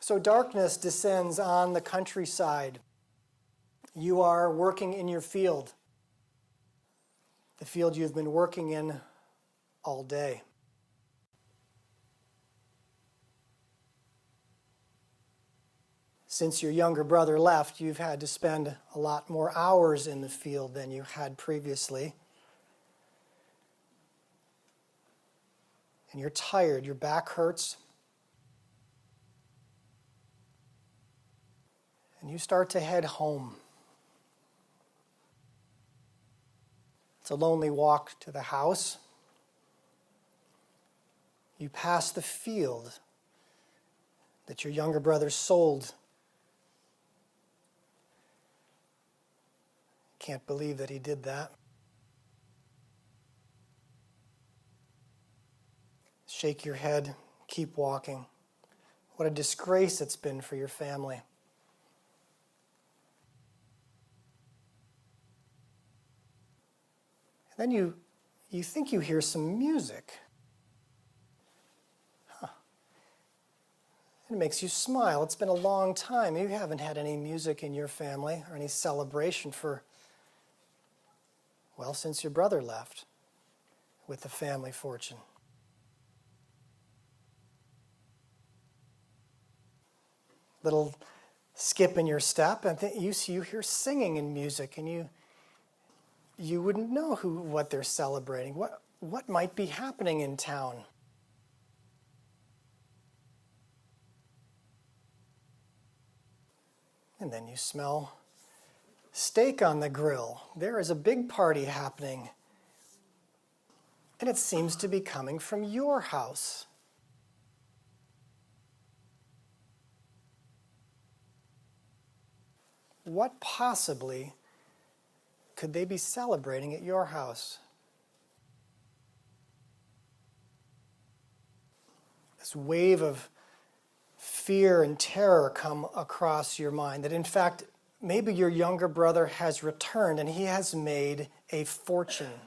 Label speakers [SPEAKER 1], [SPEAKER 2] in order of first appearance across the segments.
[SPEAKER 1] So darkness descends on the countryside. You are working in your field, the field you've been working in all day. Since your younger brother left, you've had to spend a lot more hours in the field than you had previously. And you're tired, your back hurts. And you start to head home. It's a lonely walk to the house. You pass the field that your younger brother sold. Can't believe that he did that. Shake your head, keep walking. What a disgrace it's been for your family. Then you think you hear some music. It makes you smile. It's been a long time. You haven't had any music in your family or any celebration for, well, since your brother left with the family fortune. Little skip in your step, and you hear singing and music, and you wouldn't know what they're celebrating. What might be happening in town? And then you smell steak on the grill. There is a big party happening. And it seems to be coming from your house. What possibly could they be celebrating at your house? This wave of fear and terror come across your mind that in fact maybe your younger brother has returned and he has made a fortune.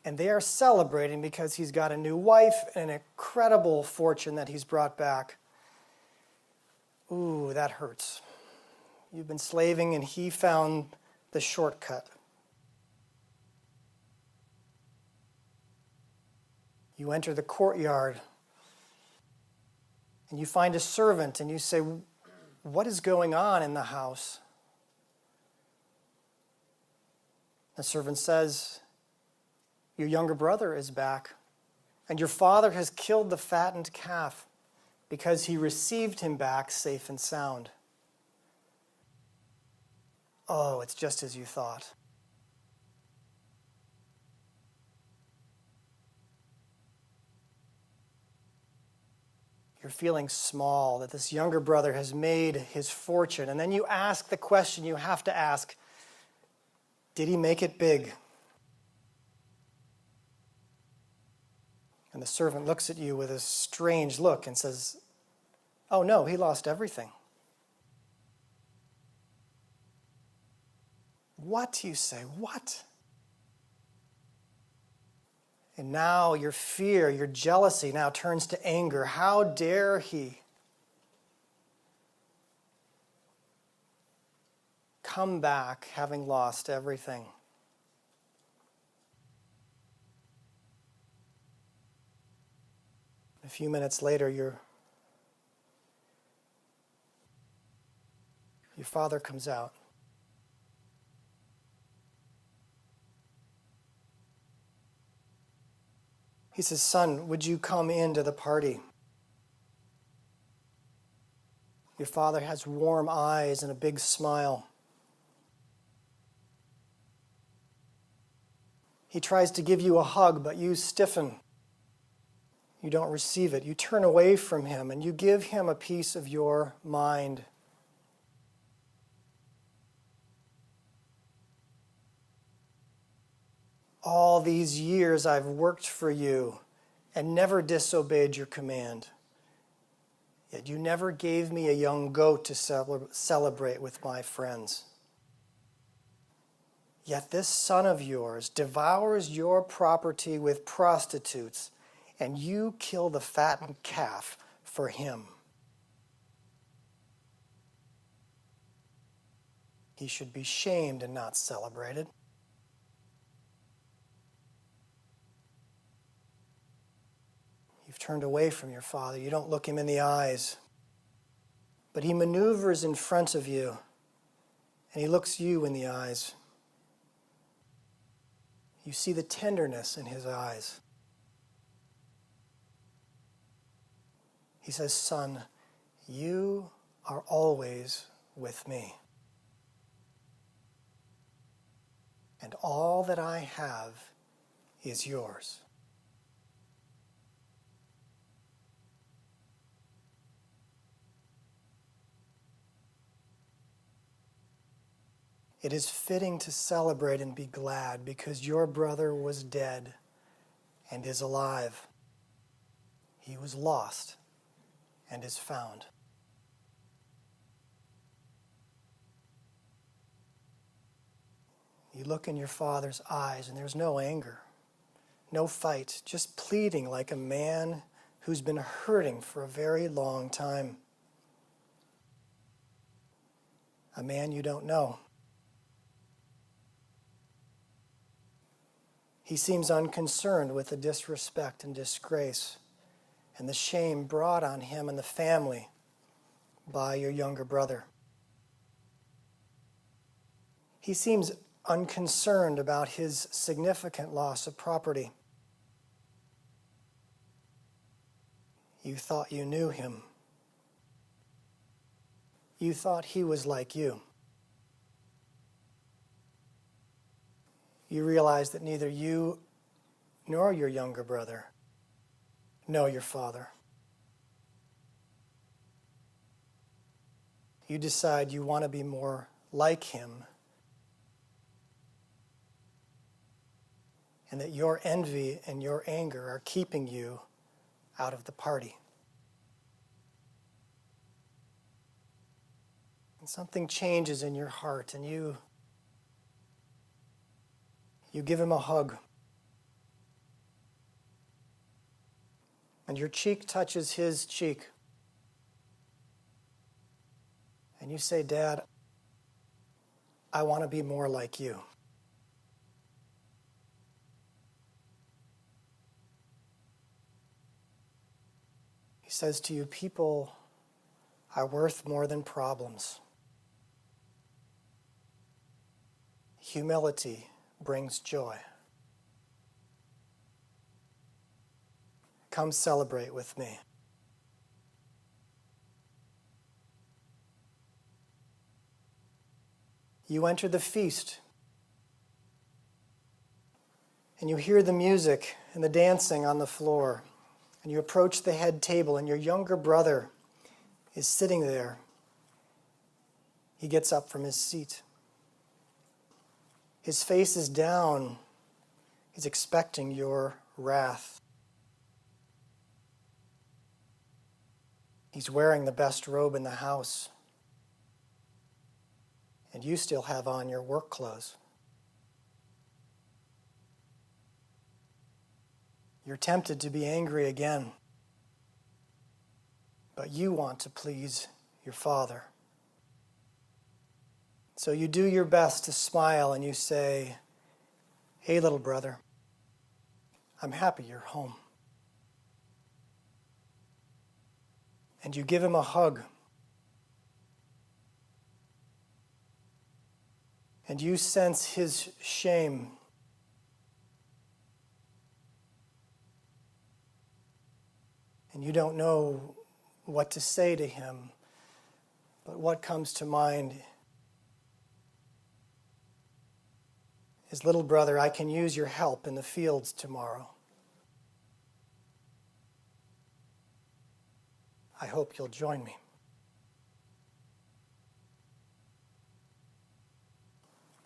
[SPEAKER 1] And they are celebrating because he's got a new wife and an incredible fortune that he's brought back. Ooh, that hurts. You've been slaving and he found the shortcut. You enter the courtyard and you find a servant and you say, "What is going on in the house?" The servant says, "Your younger brother is back, and your father has killed the fattened calf because he received him back safe and sound." Oh, it's just as you thought. You're feeling small, that this younger brother has made his fortune. And then you ask the question you have to ask, did he make it big? And the servant looks at you with a strange look and says, "Oh no, he lost everything." What, you say? What? And now your fear, your jealousy now turns to anger. How dare he come back having lost everything? A few minutes later, your father comes out. He says, "Son, would you come into the party?" Your father has warm eyes and a big smile. He tries to give you a hug, but you stiffen. You don't receive it. You turn away from him and you give him a piece of your mind. All these years I've worked for you and never disobeyed your command. Yet you never gave me a young goat to celebrate with my friends. Yet this son of yours devours your property with prostitutes, and you kill the fattened calf for him. He should be shamed and not celebrated. You've turned away from your father. You don't look him in the eyes. But he maneuvers in front of you, and he looks you in the eyes. You see the tenderness in his eyes. He says, "Son, you are always with me. And all that I have is yours." It is fitting to celebrate and be glad because your brother was dead and is alive. He was lost and is found. You look in your father's eyes and there's no anger, no fight, just pleading like a man who's been hurting for a very long time. A man you don't know. He seems unconcerned with the disrespect and disgrace and the shame brought on him and the family by your younger brother. He seems unconcerned about his significant loss of property. You thought you knew him. You thought he was like you. You realize that neither you nor your younger brother know your father. You decide you want to be more like him, and that your envy and your anger are keeping you out of the party. And something changes in your heart, and you give him a hug. And your cheek touches his cheek. And you say, "Dad, I want to be more like you." He says to you, "People are worth more than problems. Humility brings joy. Come celebrate with me." You enter the feast, and you hear the music and the dancing on the floor, and you approach the head table, and your younger brother is sitting there. He gets up from his seat. His face is down. He's expecting your wrath. He's wearing the best robe in the house, and you still have on your work clothes. You're tempted to be angry again, but you want to please your father. So you do your best to smile and you say, "Hey, little brother, I'm happy you're home." And you give him a hug. And you sense his shame. And you don't know what to say to him, but what comes to mind is, "Little brother, I can use your help in the fields tomorrow. I hope you'll join me."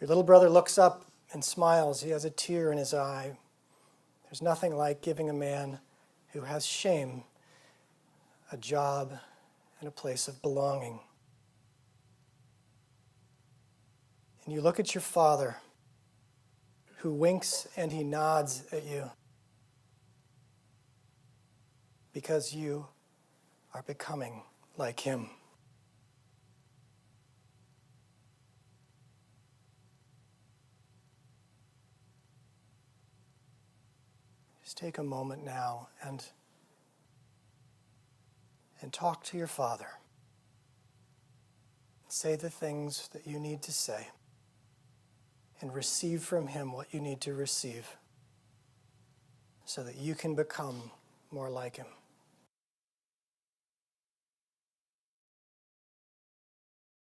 [SPEAKER 1] Your little brother looks up and smiles. He has a tear in his eye. There's nothing like giving a man who has shame a job and a place of belonging. And you look at your father, who winks and he nods at you because you are becoming like him. Just take a moment now and talk to your Father. Say the things that you need to say and receive from him what you need to receive so that you can become more like him.